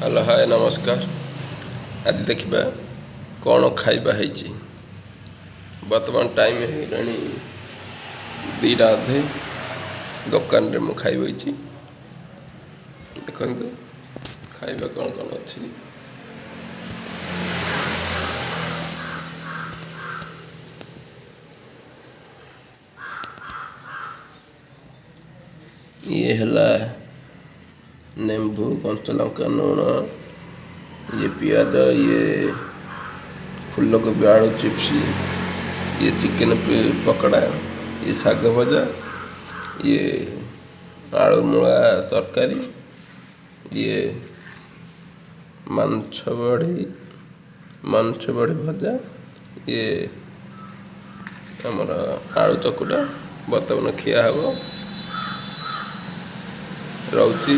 Hello hi नमस्कार। आज देखा कौन खाइबा है। बर्तमान टाइम है दीटा अधे दुकान रे मु खाई बची देखु खाइबा कौन कौन अच्छी। ये है नेम्बू कंचा लंका लुण, ये पियाज, ये फूलकोबी आलू चिप्स, ये चिकेन पकड़ा, ये साग भजा, ये आलू मूला तरकारी, ये मांस बड़ी भजा, ये आमर आलू चकुटा बर्तमान खिया हे रोची।